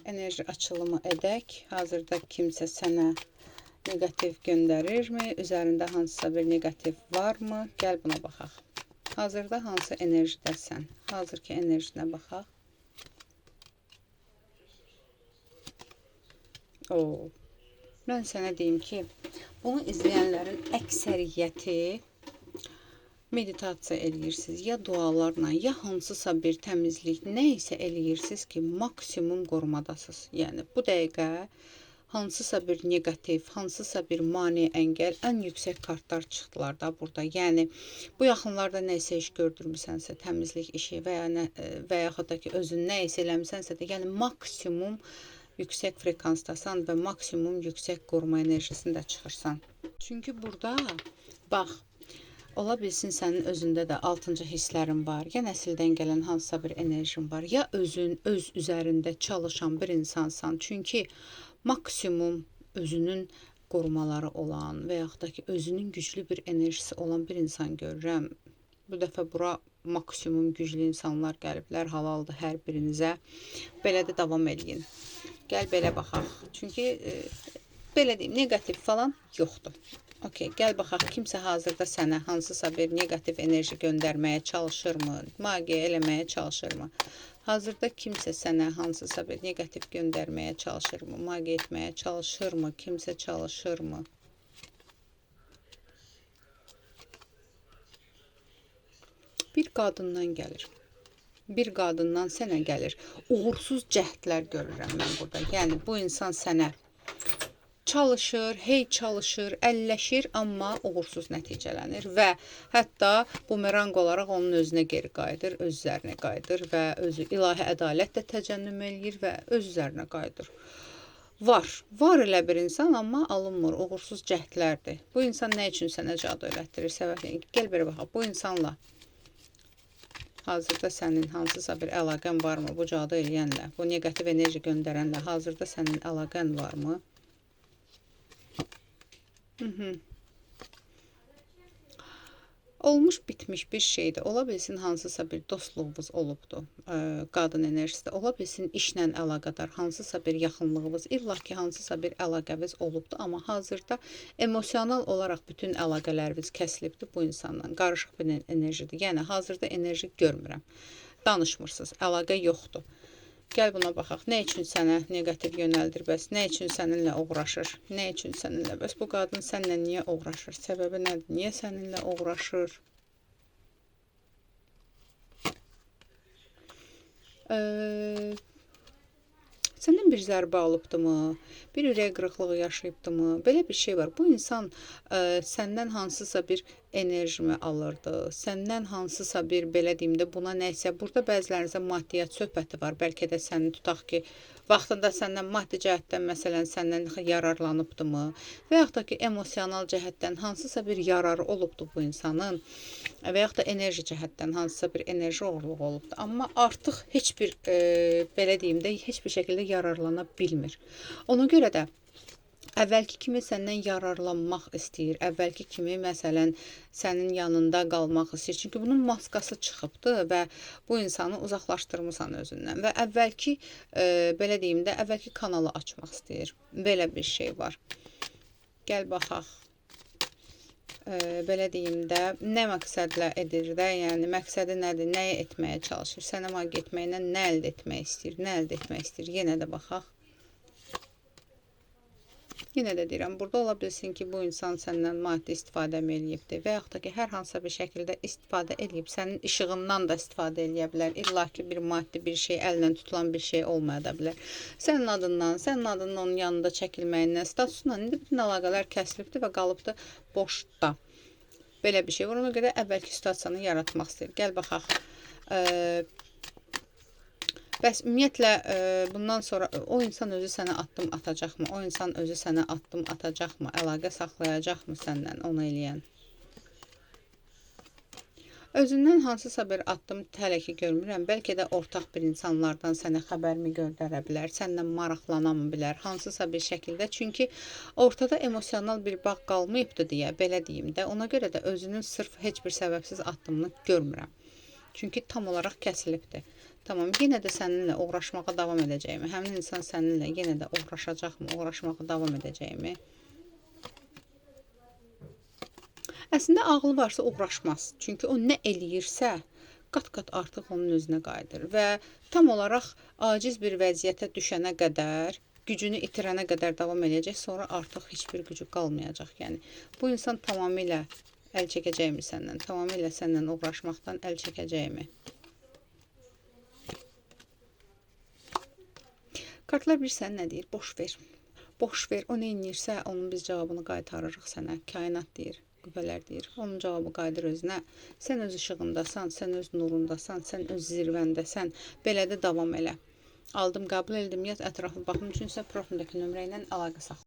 Enerji açılımı edək. Hazırda kimsə sənə negativ göndərirmi? Üzərində hansısa bir negativ varmı? Gəl buna baxaq. Hazırda hansı enerjidəsən? Hazırki enerjinə baxaq. Mən sənə deyim ki, bunu izləyənlərin əksəriyyəti meditasiya eləyirsiniz, ya dualarla, ya hansısa bir təmizlik, nə isə eləyirsiniz ki, maksimum qorumadasınız. Yəni, bu dəqiqə hansısa bir negativ, hansısa bir mane, əngəl, ən yüksək kartlar çıxdılar da burada. Yəni, bu yaxınlarda nə isə iş gördürmüsənsə, təmizlik işi və yaxud da ki, özün nə isə eləmisənsə də, yəni maksimum yüksək frekansdasan və maksimum yüksək qoruma enerjisində çıxırsan. Çünki burada, bax, ola bilsin sənin özündə də 6-cı hisslərin var, ya nəsildən gələn hansısa bir enerjin var, ya özün öz üzərində çalışan bir insansan. Çünki maksimum özünün qorumaları olan və yaxud da ki, özünün güclü bir enerjisi olan bir insan görürəm. Bu dəfə bura maksimum güclü insanlar gəliblər, halaldır hər birinizə. Belə də davam edin. Gəl belə baxaq. Çünki belə deyim, negativ falan yoxdur. Okey, gəl baxaq, kimsə hazırda sənə hansısa bir negativ enerji göndərməyə çalışırmı? Magiya eləməyə çalışırmı? Hazırda kimsə sənə hansısa bir negativ göndərməyə çalışırmı? Magiya etməyə çalışırmı? Kimsə çalışırmı? Bir qadından gəlir. Bir qadından sənə gəlir. Uğursuz cəhdlər görürəm mən burada. Yəni, bu insan sənə çalışır, hey çalışır, əlləşir, amma uğursuz nəticələnir və hətta bumerang olaraq onun özünə geri qayıdır, öz üzərinə qayıdır və özü ilahi ədalət də təcənnüm eləyir və öz üzərinə qayıdır. Var elə bir insan, amma alınmır, uğursuz cəhdlərdir. Bu insan nə üçün sənə cadu elətdirir? Səbəb, gəl belə baxaq, bu insanla hazırda sənin hansısa bir əlaqən varmı? Bu cadu eləyənlə, bu negativ enerji göndərənlə hazırda sənin əlaqən varmı? Olmuş bitmiş bir şeydir. Ola bilsin hansısa bir dostluğunuz olubdur. Qadın enerjisi də ola bilsin işlə əlaqədar hansısa bir yaxınlığınız, illa ki hansısa bir əlaqəniz olubdur, amma hazırda emosional olaraq bütün əlaqələriniz kəsilibdir bu insanla. Qarışıq bir enerjidir. Yəni hazırda enerji görmürəm. Danışmırsınız, əlaqə yoxdur. Gəl buna baxaq. Nə üçün sənə negativ yönəldir bəs? Nə üçün səninlə uğraşır? Nə üçün səninlə? Bəs bu qadın səninlə niyə uğraşır? Səbəbi nədir? Niyə səninlə uğraşır? Səndən bir zərbə alıbdımı? Bir ürək qırıqlığı yaşayıbdımı? Belə bir şey var. Bu insan səndən hansısa bir enerjimi alırdı. Səndən hansısa bir, belə deyim də, buna nəysə, burada bəzilərinizə maddiyyat söhbəti var. Bəlkə də səni tutaq ki, vaxtında səndən maddi cəhətdən, məsələn, səndən yararlanıbdımı? Və yaxud da ki, emosional cəhətdən hansısa bir yararı olubdu bu insanın və yaxud da enerji cəhətdən hansısa bir enerji oğurluğu olubdu. Amma artıq heç bir, belə deyim də, heç bir şəkildə yararlana bilmir. Ona görə də əvvəlki kimi səndən yararlanmaq istəyir. Əvvəlki kimi, məsələn, sənin yanında qalmaq istəyir. Çünki bunun maskası çıxıbdır və bu insanı uzaqlaşdırmısan özündən. Və əvvəlki, belə deyim də, əvvəlki kanalı açmaq istəyir. Belə bir şey var. Gəl baxaq. Belə deyim də, nə məqsədlə edir də, yəni məqsədi nədir, nəyə etməyə çalışır, sənə magiya etməklə nə əldə etmək istəyir, nə əldə etmək istəyir, yenə də baxaq. Yenə də deyirəm, burada ola bilsin ki, bu insan səndən maddi istifadə eləyibdir və yaxud da ki, hər hansısa bir şəkildə istifadə eləyib, sənin işığından da istifadə eləyə bilər. İlla ki, bir maddi bir şey, əllə tutulan bir şey olmaya bilər. Sənin adının onun yanında çəkilməyindən, statusla indi bütün əlaqələr kəsilibdir və qalıbdır boşda. Belə bir şey var, ona görə əvvəlki situasiyanı yaratmaq istəyir. Gəl baxaq. Bəs ümumiyyətlə, bundan sonra o insan özü sənə addım atacaqmı? O insan özü sənə addım atacaqmı? Əlaqə saxlayacaqmı səndən onu eləyən? Özündən hansısa bir addım hələ ki görmürəm. Bəlkə də ortaq bir insanlardan sənə xəbərmi göndərə bilər, səndən maraqlanamı bilər, hansısa bir şəkildə. Çünki ortada emosional bir bağ qalmayıbdır deyə, belə deyim də. Ona görə də özünün sırf heç bir səbəbsiz addımını görmürəm. Çünki tam olaraq kəsilibdir. Tamam, yenə də səninlə uğraşmağa davam edəcəyimi, həmin insan səninlə yenə də uğraşacaqmı, uğraşmağa davam edəcəyimi. Əslində ağlı varsa uğraşmaz. Çünki o nə eləyirsə, qat-qat artıq onun özünə qayıdır və tam olaraq aciz bir vəziyyətə düşənə qədər, gücünü itirənə qədər davam edəcək, sonra artıq heç bir gücü qalmayacaq. Yəni bu insan tamamilə əl çəkəcəkmi səndən, tamamilə səndən uğraşmaqdan əl çəkəcəkmi? Kartlar bilirsən nə deyir? Boş ver. Boş ver. O nə edirsə, onun biz cavabını qaytarırıq sənə. Kainat deyir, qüvvələr deyir. Onun cavabı qayıdır özünə. Sən öz işığındasan, sən öz nurundasan, sən öz zirvəndəsən. Belə də davam elə. Aldım, qəbul etdim, yaz ətrafı baxım üçün isə profildəki nömrə ilə əlaqə saxla.